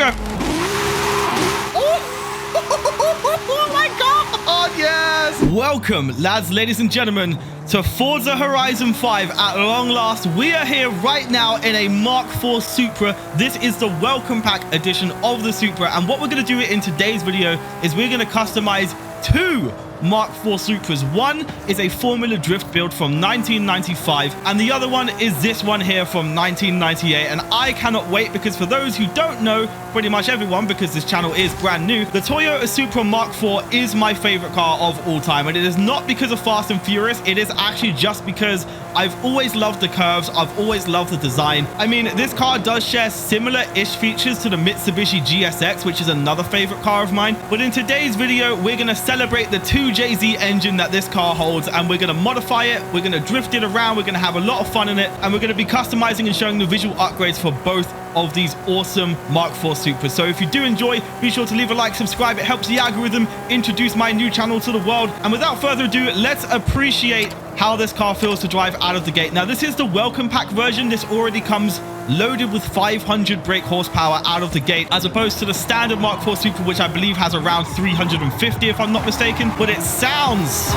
go. Oh my God, yes. Welcome, lads, ladies and gentlemen, to Forza Horizon 5. At long last, we are here right now in a Mark IV Supra. This is the welcome pack edition of the Supra, and what we're going to do in today's video is we're going to customize two Mark IV Supras. One is a Formula Drift build from 1995, and the other one is this one here from 1998. And I cannot wait, because for those who don't know, pretty much everyone, because this channel is brand new, the Toyota Supra Mark IV is my favorite car of all time. And it is not because of Fast and Furious, it is actually just because I've always loved the curves, I've always loved the design. I mean, this car does share similar-ish features to the Mitsubishi GSX, which is another favorite car of mine. But in today's video, we're going to celebrate the 2JZ engine that this car holds, and we're going to modify it, we're going to drift it around, we're going to have a lot of fun in it, and we're going to be customizing and showing the visual upgrades for both of these awesome Mark IV Supras. So if you do enjoy, be sure to leave a like, subscribe. It helps the algorithm introduce my new channel to the world. And without further ado, let's appreciate how this car feels to drive out of the gate. Now, this is the welcome pack version. This already comes loaded with 500 brake horsepower out of the gate, as opposed to the standard Mark IV Supra, which I believe has around 350 if I'm not mistaken. But it sounds...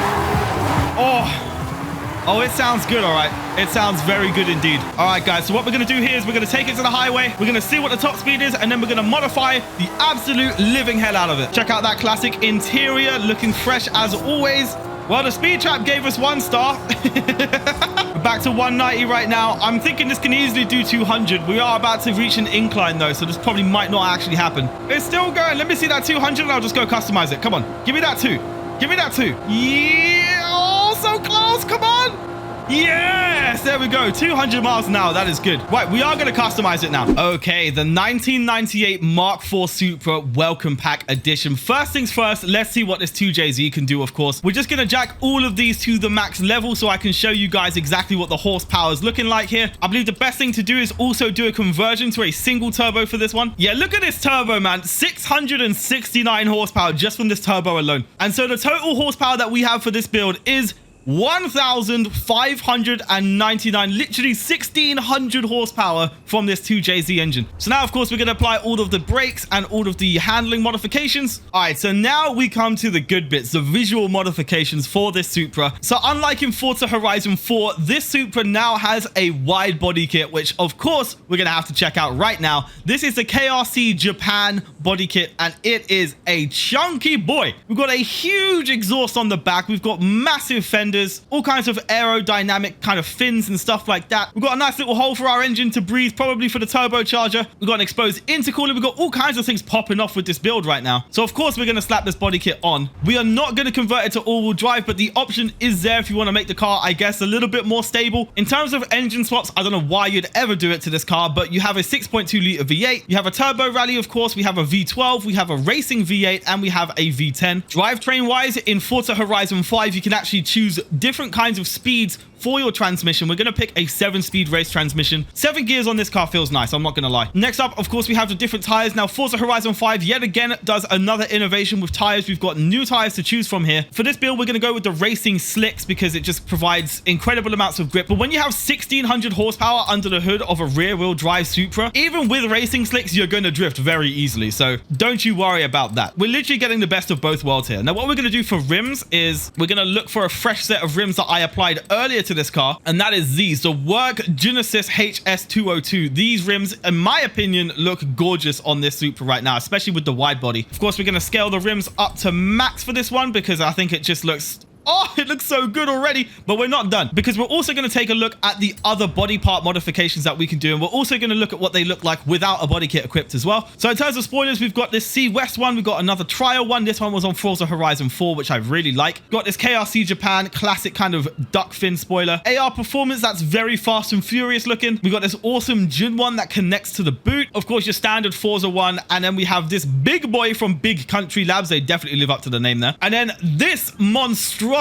Oh, it sounds good, all right. It sounds very good indeed. All right, guys, so what we're going to do here is we're going to take it to the highway. We're going to see what the top speed is, and then we're going to modify the absolute living hell out of it. Check out that classic interior, looking fresh as always. Well, the speed trap gave us 1 star. We're back to 190 right now. I'm thinking this can easily do 200. We are about to reach an incline, though, so this probably might not actually happen. It's still going. Let me see that 200, and I'll just go customize it. Come on. Give me that 2. Give me that 2. Yeah. Oh, so close. Come on. Yes, there we go. 200 miles an hour. That is good. Right, we are going to customize it now. Okay, the 1998 Mark IV Supra Welcome Pack Edition. First things first, let's see what this 2JZ can do, of course. We're just going to jack all of these to the max level so I can show you guys exactly what the horsepower is looking like here. I believe the best thing to do is also do a conversion to a single turbo for this one. Yeah, look at this turbo, man. 669 horsepower just from this turbo alone. And so the total horsepower that we have for this build is 1,599, literally 1,600 horsepower from this 2JZ engine. So now, of course, we're going to apply all of the brakes and all of the handling modifications. All right, so now we come to the good bits, the visual modifications for this Supra. So unlike in Forza Horizon 4, this Supra now has a wide body kit, which, of course, we're going to have to check out right now. This is the KRC Japan body kit, and it is a chunky boy. We've got a huge exhaust on the back. We've got massive fenders, all kinds of aerodynamic kind of fins and stuff like that. We've got a nice little hole for our engine to breathe, probably for the turbocharger. We've got an exposed intercooler. We've got all kinds of things popping off with this build right now. So of course we're going to slap this body kit on. We are not going to convert it to all-wheel drive, but the option is there if you want to make the car, I guess, a little bit more stable. In terms of engine swaps, I don't know why you'd ever do it to this car, but you have a 6.2 liter V8. You have a turbo rally, of course. We have a V12. We have a racing V8, and we have a V10. Drivetrain wise, in Forza Horizon 5, you can actually choose different kinds of speeds for your transmission. We're going to pick a 7-speed race transmission. 7 gears on this car feels nice, I'm not going to lie. Next up, of course, we have the different tires. Now, Forza Horizon 5 yet again does another innovation with tires. We've got new tires to choose from here. For this build, we're going to go with the racing slicks because it just provides incredible amounts of grip. But when you have 1,600 horsepower under the hood of a rear-wheel drive Supra, even with racing slicks, you're going to drift very easily. So don't you worry about that. We're literally getting the best of both worlds here. Now, what we're going to do for rims is we're going to look for a fresh set of rims that I applied earlier to this car, and that is these, the Work Genesis HS202. These rims, in my opinion, look gorgeous on this Supra right now, especially with the wide body. Of course, we're going to scale the rims up to max for this one because I think it just looks... Oh, it looks so good already, but we're not done because we're also going to take a look at the other body part modifications that we can do, and we're also going to look at what they look like without a body kit equipped as well. So in terms of spoilers, we've got this C West one, we've got another trial one. This one was on Forza Horizon 4, which I really like. Got this KRC Japan classic kind of duck fin spoiler. AR Performance, that's very Fast and Furious looking. We got this awesome Jun one that connects to the boot. Of course, your standard Forza one, and then we have this big boy from Big Country Labs. They definitely live up to the name there. And then this monstrosity,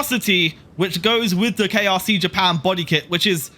which goes with the KRC Japan body kit, which is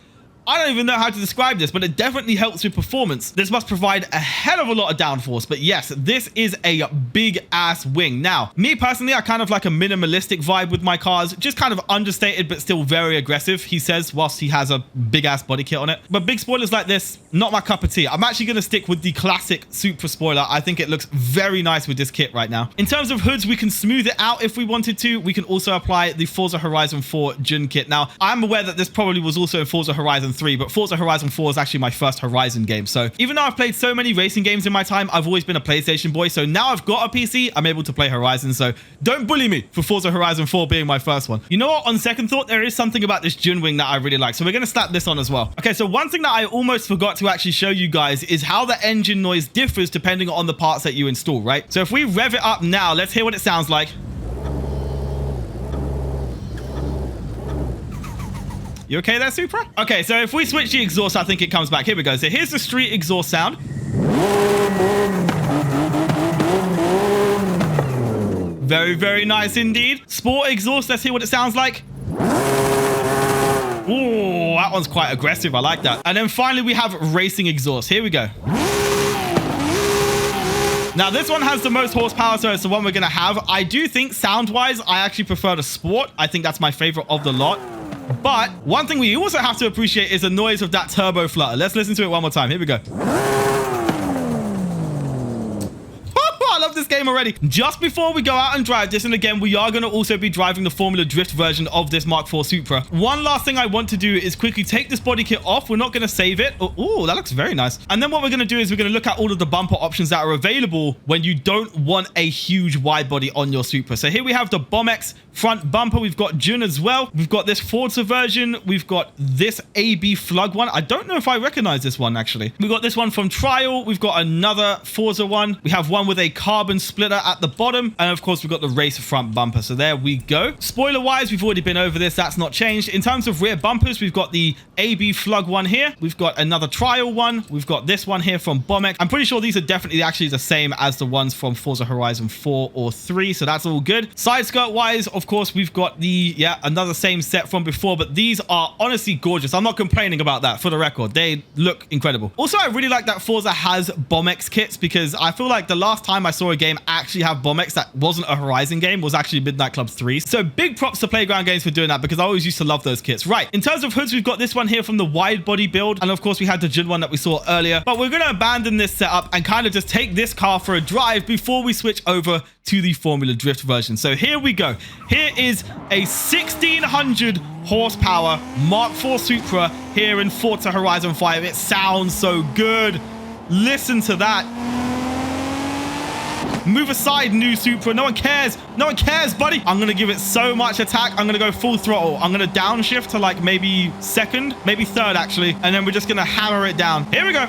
I don't even know how to describe this, but it definitely helps with performance. This must provide a hell of a lot of downforce. But yes, this is a big ass wing. Now, me personally, I kind of like a minimalistic vibe with my cars, just kind of understated, but still very aggressive, he says, whilst he has a big ass body kit on it. But big spoilers like this, not my cup of tea. I'm actually going to stick with the classic Supra spoiler. I think it looks very nice with this kit right now. In terms of hoods, we can smooth it out if we wanted to. We can also apply the Forza Horizon 4 Jun kit. Now, I'm aware that this probably was also in Forza Horizon 3, but Forza Horizon 4 is actually my first Horizon game. So even though I've played so many racing games in my time, I've always been a PlayStation boy. So now I've got a PC, I'm able to play Horizon. So don't bully me for Forza Horizon 4 being my first one. You know what? On second thought, there is something about this Jun wing that I really like. So we're going to slap this on as well. Okay, so one thing that I almost forgot to actually show you guys is how the engine noise differs depending on the parts that you install, right? So if we rev it up now, let's hear what it sounds like. You okay there, Supra? Okay, so if we switch the exhaust, I think it comes back. Here we go. So here's the street exhaust sound. Very, very nice indeed. Sport exhaust, let's hear what it sounds like. Ooh, that one's quite aggressive. I like that. And then finally, we have racing exhaust. Here we go. Now, this one has the most horsepower, so it's the one we're going to have. I do think sound-wise, I actually prefer the Sport. I think that's my favorite of the lot. But one thing we also have to appreciate is the noise of that turbo flutter. Let's listen to it one more time. Here we go. I love this game already. Just before we go out and drive this, and again, we are going to also be driving the Formula Drift version of this Mark IV Supra. One last thing I want to do is quickly take this body kit off. We're not going to save it. Oh, that looks very nice. And then what we're going to do is we're going to look at all of the bumper options that are available when you don't want a huge wide body on your Supra. So here we have the BOMX front bumper. We've got Jun as well. We've got this Forza version. We've got this AB Flug one. I don't know if I recognize this one, actually. We've got this one from Trial. We've got another Forza one. We have one with a carbon splitter at the bottom. And of course, we've got the race front bumper. So there we go. Spoiler wise, we've already been over this. That's not changed. In terms of rear bumpers, we've got the AB Flug one here. We've got another Trial one. We've got this one here from BOMX. I'm pretty sure these are definitely actually the same as the ones from Forza Horizon 4 or 3. So that's all good. Side skirt wise, of course, we've got the, another same set from before, but these are honestly gorgeous. I'm not complaining about that, for the record. They look incredible. Also, I really like that Forza has BOMX kits, because I feel like the last time I saw a game actually have BOMX that wasn't a Horizon game was actually Midnight Club 3. So big props to Playground Games for doing that, because I always used to love those kits. Right, in terms of hoods, we've got this one here from the wide body build, and of course we had the Jun one that we saw earlier, but we're going to abandon this setup and kind of just take this car for a drive before we switch over to the Formula Drift version. So here we go. Here is a 1600 horsepower Mark IV Supra here in Forza Horizon 5. It sounds so good. Listen to that. Move aside, new Supra. No one cares. No one cares, buddy. I'm going to give it so much attack. I'm going to go full throttle. I'm going to downshift to like maybe second, maybe third actually. And then we're just going to hammer it down. Here we go.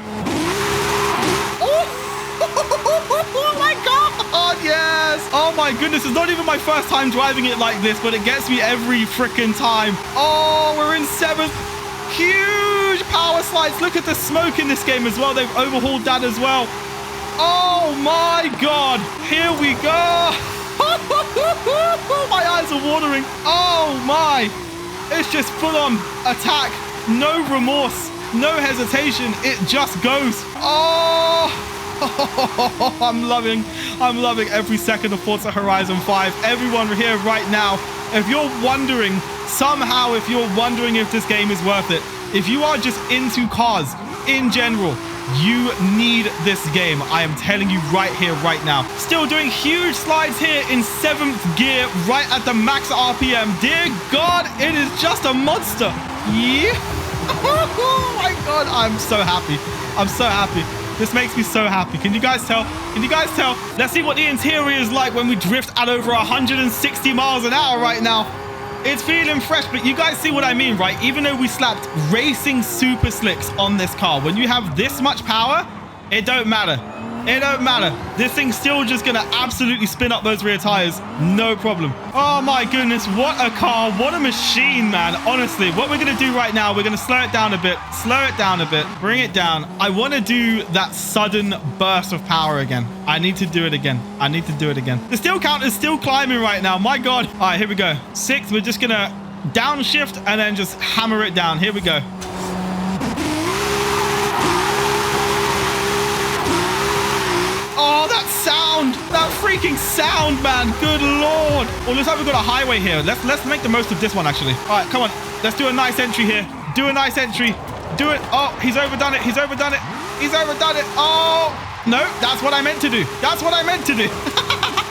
Oh my God, yes. Oh my goodness, it's not even my first time driving it like this, but it gets me every freaking time. Oh, we're in seventh. Huge power slides. Look at the smoke in this game as well. They've overhauled that as well. Oh my God, here we go. My eyes are watering. Oh my, it's just full on attack. No remorse, no hesitation. It just goes. Oh. I'm loving every second of Forza Horizon 5. Everyone here right now, if you're wondering somehow, if you're wondering if this game is worth it, if you are just into cars in general, you need this game. I am telling you right here, right now. Still doing huge slides here in 7th gear, right at the max RPM. Dear God, it is just a monster. Yeah. Oh my God, I'm so happy. I'm so happy. This makes me so happy. Can you guys tell? Can you guys tell? Let's see what the interior is like when we drift at over 160 miles an hour right now. It's feeling fresh, but you guys see what I mean, right? Even though we slapped racing super slicks on this car, when you have this much power, it don't matter. It don't matter. This thing's still just gonna absolutely spin up those rear tires. No problem. Oh my goodness, what a car. What a machine, man. Honestly, what we're gonna do right now, we're gonna slow it down a bit. Slow it down a bit. Bring it down. I want to do that sudden burst of power again. I need to do it again. I need to do it again. The steel count is still climbing right now. My God. All right, here we go. 6th, we're just gonna downshift and then just hammer it down. Here we go. freaking sound, man. Good Lord. Well, looks like we've got a highway here. Let's make the most of this one, actually. All right, come on. Let's do a nice entry here. Do a nice entry. Do it. Oh, he's overdone it. He's overdone it. He's overdone it. Oh, no, that's what I meant to do. That's what I meant to do.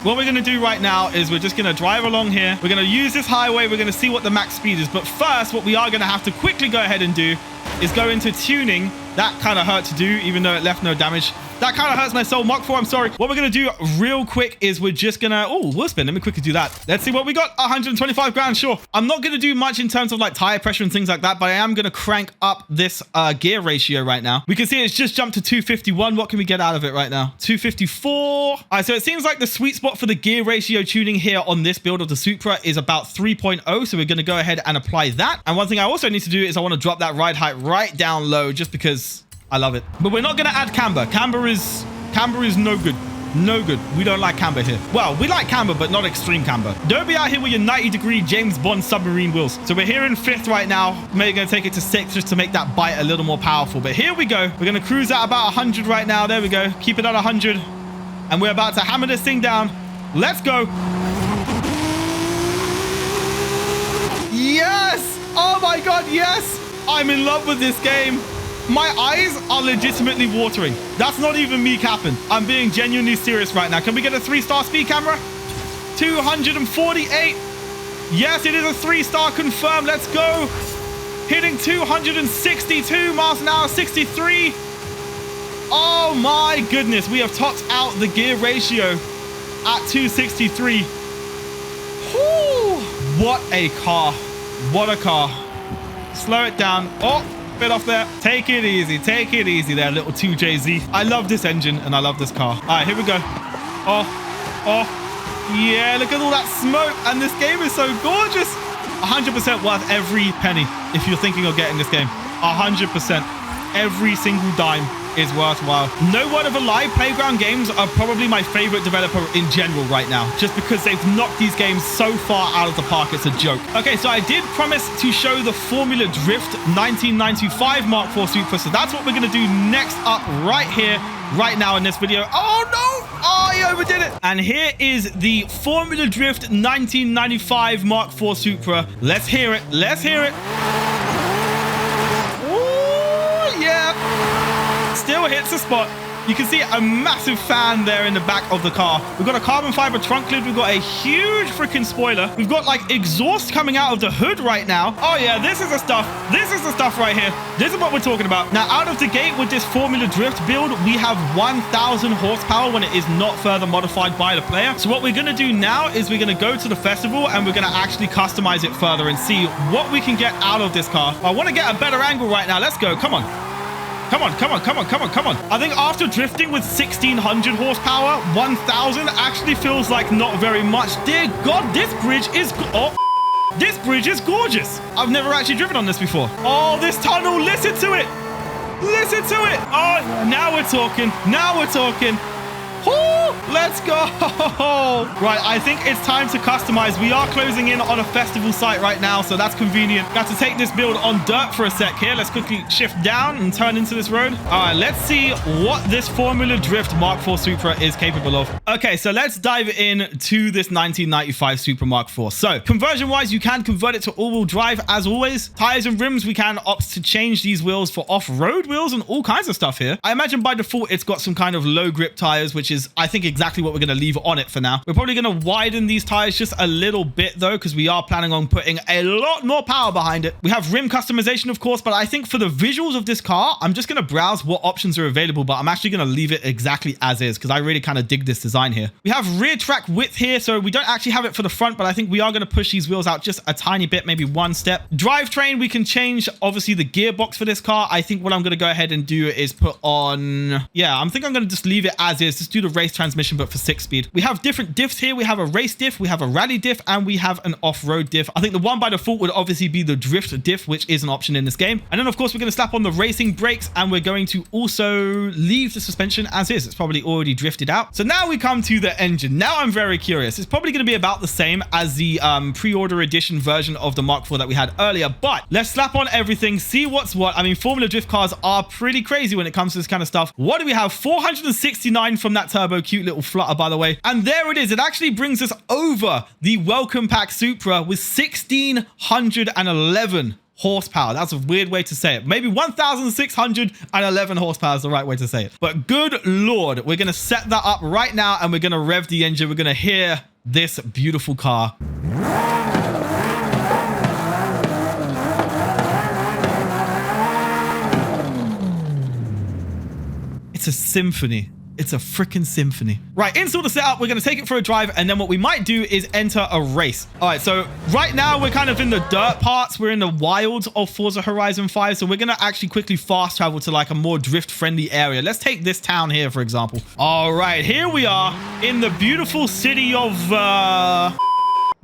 What we're going to do right now is we're just going to drive along here. We're going to use this highway. We're going to see what the max speed is. But first, what we are going to have to quickly go ahead and do is go into tuning. That kind of hurt to do, even though it left no damage. That kind of hurts my soul. Mark IV, I'm sorry. What we're going to do real quick is we're just going to... Oh, wheel spin. Let me quickly do that. Let's see what we got. 125 grand, sure. I'm not going to do much in terms of like tire pressure and things like that, but I am going to crank up this gear ratio right now. We can see it's just jumped to 251. What can we get out of it right now? 254. All right, so it seems like the sweet spot for the gear ratio tuning here on this build of the Supra is about 3.0. So we're going to go ahead and apply that. And one thing I also need to do is I want to drop that ride height right down low just because... I love it. But we're not going to add camber. Camber is no good. No good. We don't like camber here. Well, we like camber, but not extreme camber. Don't be out here with your 90-degree James Bond submarine wheels. So we're here in 5th right now. Maybe going to take it to 6th just to make that bite a little more powerful. But here we go. We're going to cruise at about 100 right now. There we go. Keep it at 100. And we're about to hammer this thing down. Let's go. Yes! Oh my God, yes! I'm in love with this game. My eyes are legitimately watering. That's not even me capping. I'm being genuinely serious right now. Can we get a 3-star speed camera? 248. Yes, it is a 3-star confirmed. Let's go. Hitting 262 miles an hour, 63. Oh my goodness. We have topped out the gear ratio at 263. Whew. What a car. What a car. Slow it down. Oh. Bit off there. Take it easy. Take it easy there, little 2JZ. I love this engine and I love this car. All right, here we go. Oh, yeah, look at all that smoke. And this game is so gorgeous. 100% worth every penny if you're thinking of getting this game. 100%. Every single dime is worthwhile. No word of a lie, Playground Games are probably my favorite developer in general right now, just because they've knocked these games so far out of the park, it's a joke. Okay, so I did promise to show the Formula Drift 1995 Mark IV Supra, so that's what we're going to do next up right here, right now in this video. Oh no! Oh, he overdid it! And here is the Formula Drift 1995 Mark IV Supra. Let's hear it. Let's hear it. Ooh, yeah. Still hits the spot. You can see a massive fan there in the back of the car. We've got a carbon fiber trunk lid. We've got a huge freaking spoiler. We've got like exhaust coming out of the hood right now. Oh yeah, this is the stuff. This is the stuff right here. This is what we're talking about. Now, out of the gate with this Formula Drift build, we have 1,000 horsepower when it is not further modified by the player. So what we're going to do now is we're going to go to the festival and we're going to actually customize it further and see what we can get out of this car. I want to get a better angle right now. Let's go. Come on. Come on, come on, come on, come on, come on. I think after drifting with 1,600 horsepower, 1,000 actually feels like not very much. Dear God, this bridge is... this bridge is gorgeous. I've never actually driven on this before. Oh, this tunnel, listen to it. Listen to it. Oh, now we're talking. Now we're talking. Woo, let's go. Right, I think it's time to customize. We are closing in on a festival site right now, so that's convenient. Got to take this build on dirt for a sec here. Let's quickly shift down and turn into this road. All right, let's see what this Formula Drift Mark IV Supra is capable of. Okay, so let's dive in to this 1995 Supra Mark IV. So conversion-wise, you can convert it to all-wheel drive as always. Tires and rims, we can opt to change these wheels for off-road wheels and all kinds of stuff here. I imagine by default, it's got some kind of low grip tires, which is, I think, exactly what we're going to leave on it for now. We're probably going to widen these tires just a little bit though, because we are planning on putting a lot more power behind it. We have rim customization, of course, but I think for the visuals of this car, I'm just going to browse what options are available, but I'm actually going to leave it exactly as is because I really kind of dig this design here. We have rear track width here, so we don't actually have it for the front, but I think we are going to push these wheels out just a tiny bit, maybe one step. Drivetrain, we can change, obviously, the gearbox for this car. I think what I'm going to go ahead and do is put on... Yeah, I think I'm going to just leave it as is. Just do the race transmission, but for 6-speed. We have different diffs here. We have a race diff, we have a rally diff, and we have an off-road diff. I think the one by default would obviously be the drift diff, which is an option in this game. And then, of course, we're going to slap on the racing brakes, and we're going to also leave the suspension as is. It's probably already drifted out. So now we come to the engine. Now I'm very curious. It's probably going to be about the same as the pre-order edition version of the Mark IV that we had earlier, but let's slap on everything, see what's what. I mean, Formula Drift cars are pretty crazy when it comes to this kind of stuff. What do we have? 469 from that turbo Q. cute little flutter, by the way. And there it is. It actually brings us over the Welcome Pack Supra with 1,611 horsepower. That's a weird way to say it. Maybe 1,611 horsepower is the right way to say it. But good Lord, we're going to set that up right now and we're going to rev the engine. We're going to hear this beautiful car. It's a symphony. It's a freaking symphony. Right, install the setup. We're going to take it for a drive. And then what we might do is enter a race. All right, so right now we're kind of in the dirt parts. We're in the wilds of Forza Horizon 5. So we're going to actually quickly fast travel to like a more drift friendly area. Let's take this town here, for example. All right, here we are in the beautiful city of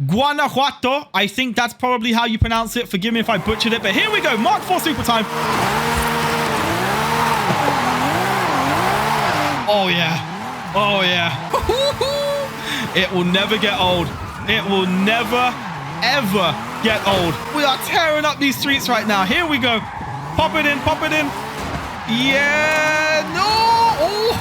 Guanajuato. I think that's probably how you pronounce it. Forgive me if I butchered it, but here we go. Mark IV Super time. Oh, yeah. Oh, yeah. It will never get old. It will never, ever get old. We are tearing up these streets right now. Here we go. Pop it in. Pop it in. Yeah. No. Oh,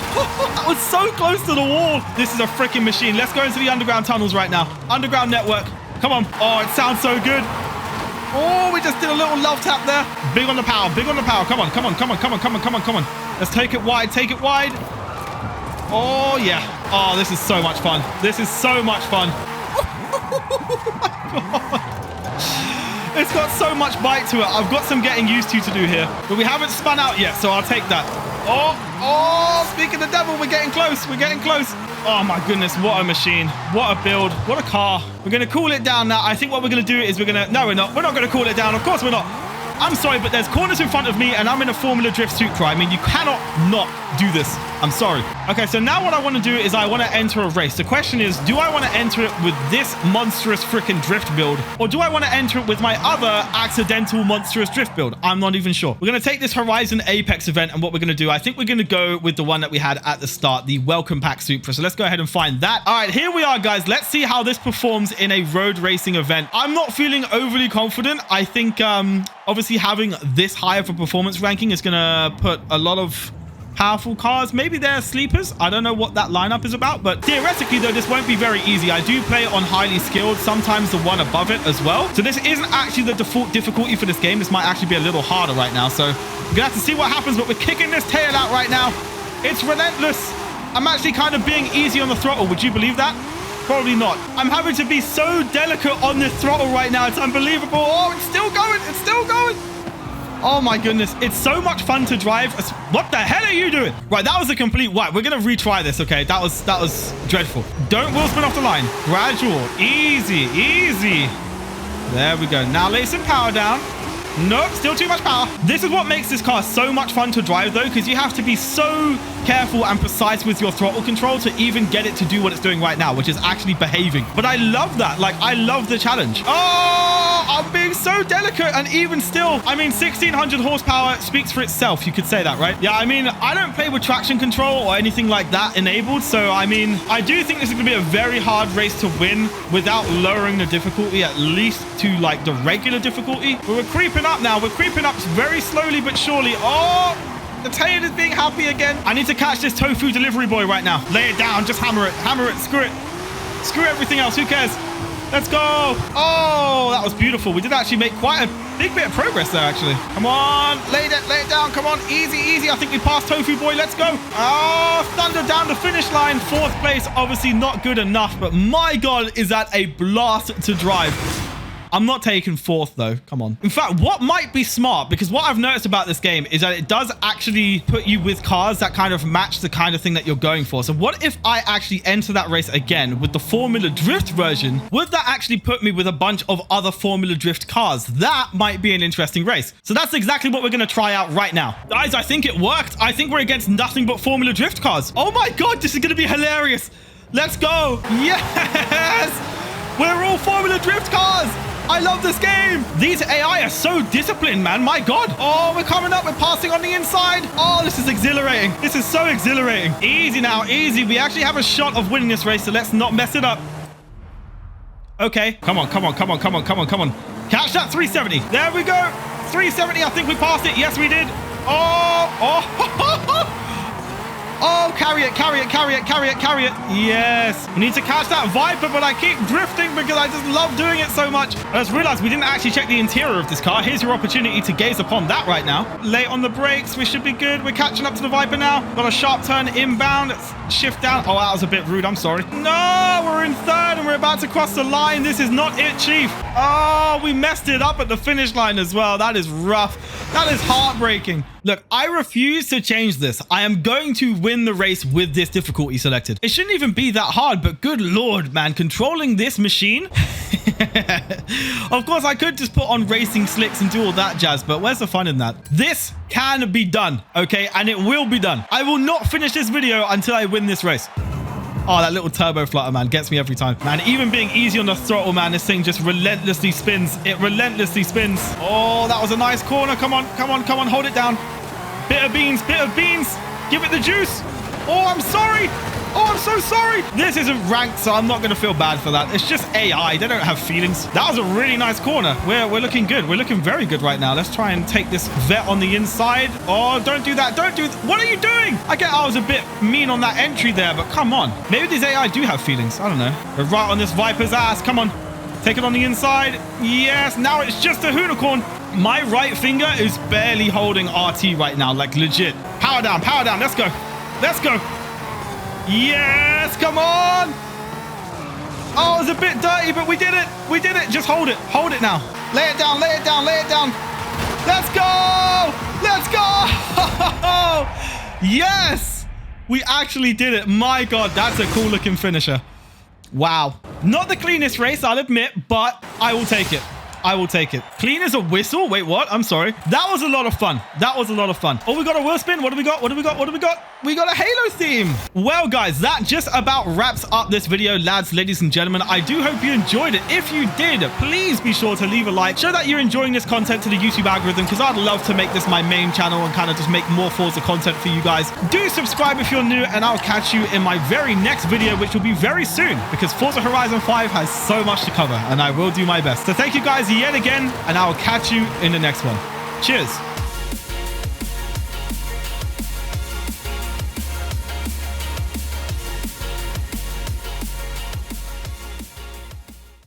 that was so close to the wall. This is a freaking machine. Let's go into the underground tunnels right now. Underground network. Come on. Oh, it sounds so good. Oh, we just did a little love tap there. Big on the power. Big on the power. Come on. Come on. Come on. Come on. Come on. Come on. Come on. Let's take it wide. Take it wide. Oh, yeah. Oh, this is so much fun. This is so much fun. Oh, my God. It's got so much bite to it. I've got some getting used to do here. But we haven't spun out yet, so I'll take that. Oh, speak of the devil, we're getting close. We're getting close. Oh, my goodness. What a machine. What a build. What a car. We're going to cool it down now. I think what we're going to do is we're going to... No, we're not. We're not going to cool it down. Of course we're not. I'm sorry, but there's corners in front of me and I'm in a Formula Drift Supra. I mean, you cannot not do this. I'm sorry. Okay, so now what I want to do is I want to enter a race. The question is, do I want to enter it with this monstrous freaking drift build? Or do I want to enter it with my other accidental monstrous drift build? I'm not even sure. We're going to take this Horizon Apex event and what we're going to do, I think we're going to go with the one that we had at the start, the Welcome Pack Supra. So let's go ahead and find that. All right, here we are, guys. Let's see how this performs in a road racing event. I'm not feeling overly confident. I think, obviously having this high of a performance ranking is going to put a lot of powerful cars. Maybe they're sleepers. I don't know what that lineup is about, but theoretically though, this won't be very easy. I do play it on highly skilled, sometimes the one above it as well. So this isn't actually the default difficulty for this game. This might actually be a little harder right now. So we're gonna have to see what happens, but we're kicking this tail out right now. It's relentless. I'm actually kind of being easy on the throttle. Would you believe that? Probably not. I'm having to be so delicate on this throttle right now. It's unbelievable. Oh, it's still going. It's still going. Oh my goodness. It's so much fun to drive. What the hell are you doing? Right, that was a complete wipe. We're going to retry this, okay? That was dreadful. Don't wheel spin off the line. Gradual. Easy. Easy. There we go. Now lay some power down. Nope, still too much power. This is what makes this car so much fun to drive though, because you have to be so careful and precise with your throttle control to even get it to do what it's doing right now, which is actually behaving. But I love that. Like, I love the challenge. Oh, I'm being so delicate, and even still, I mean, 1,600 horsepower speaks for itself. You could say that, right? Yeah, I mean, I don't play with traction control or anything like that enabled. So, I mean, I do think this is going to be a very hard race to win without lowering the difficulty, at least to like the regular difficulty. But we're creeping up now. We're creeping up very slowly but surely. Oh, the tail is being happy again. I need to catch this tofu delivery boy right now. Lay it down. Just hammer it. Hammer it. Screw it. Screw everything else. Who cares? Let's go. Oh, that was beautiful. We did actually make quite a big bit of progress there, actually. Come on. Lay it down. Come on. Easy, easy. I think we passed Tofu Boy. Let's go. Oh, thunder down the finish line. 4th place. Obviously not good enough, but my God, is that a blast to drive. I'm not taking 4th though. Come on. In fact, what might be smart, because what I've noticed about this game is that it does actually put you with cars that kind of match the kind of thing that you're going for. So what if I actually enter that race again with the Formula Drift version? Would that actually put me with a bunch of other Formula Drift cars? That might be an interesting race. So that's exactly what we're going to try out right now. Guys, I think it worked. I think we're against nothing but Formula Drift cars. Oh my God, this is going to be hilarious. Let's go. Yes. We're all Formula Drift cars. I love this game. These AI are so disciplined, man. My God. Oh, we're coming up. We're passing on the inside. Oh, this is exhilarating. This is so exhilarating. Easy now. Easy. We actually have a shot of winning this race, so let's not mess it up. Okay. Come on. Come on. Come on. Come on. Come on. Come on. Catch that 370. There we go. 370. I think we passed it. Yes, we did. Oh. Oh. Oh, carry it, carry it, carry it, carry it, carry it. Yes. We need to catch that Viper, but I keep drifting because I just love doing it so much. I just realized we didn't actually check the interior of this car. Here's your opportunity to gaze upon that right now. Late on the brakes. We should be good. We're catching up to the Viper now. Got a sharp turn inbound. Let's shift down. Oh, that was a bit rude. I'm sorry. No, we're in third and we're about to cross the line. This is not it, Chief. Oh, we messed it up at the finish line as well. That is rough. That is heartbreaking. Look, I refuse to change this. I am going to win the race with this difficulty selected. It shouldn't even be that hard, but good Lord, man, controlling this machine. Of course, I could just put on racing slicks and do all that jazz, but where's the fun in that? This can be done, okay? And it will be done. I will not finish this video until I win this race. Oh, that little turbo flutter, man, gets me every time. Man, even being easy on the throttle, man, this thing just relentlessly spins. It relentlessly spins. Oh, that was a nice corner. Come on, come on, come on. Hold it down. Bit of beans, bit of beans. Give it the juice. Oh, I'm sorry. Oh, I'm so sorry. This isn't ranked, so I'm not going to feel bad for that. It's just AI. They don't have feelings. That was a really nice corner. We're looking good. We're looking very good right now. Let's try and take this vet on the inside. Oh, don't do that. Don't do that. What are you doing? I get I was a bit mean on that entry there, but come on. Maybe these AI do have feelings. I don't know. We're right on this Viper's ass. Come on. Take it on the inside. Yes, now it's just a unicorn. My right finger is barely holding RT right now, like legit. Power down, power down. Let's go. Let's go. Yes, come on. Oh, it was a bit dirty, but we did it. We did it. Just hold it. Hold it now. Lay it down, lay it down, lay it down. Let's go. Let's go. Yes, we actually did it. My God, that's a cool looking finisher. Wow. Not the cleanest race, I'll admit, but I will take it. I will take it. Clean as a whistle. Wait, what? I'm sorry. That was a lot of fun. That was a lot of fun. Oh, we got a wheel spin. What do we got? What do we got? What do we got? We got a Halo theme. Well, guys, that just about wraps up this video, lads, ladies and gentlemen. I do hope you enjoyed it. If you did, please be sure to leave a like. Show that you're enjoying this content to the YouTube algorithm, because I'd love to make this my main channel and kind of just make more Forza content for you guys. Do subscribe if you're new, and I'll catch you in my very next video, which will be very soon, because Forza Horizon 5 has so much to cover, and I will do my best. So thank you guys yet again, and I will catch you in the next one. Cheers.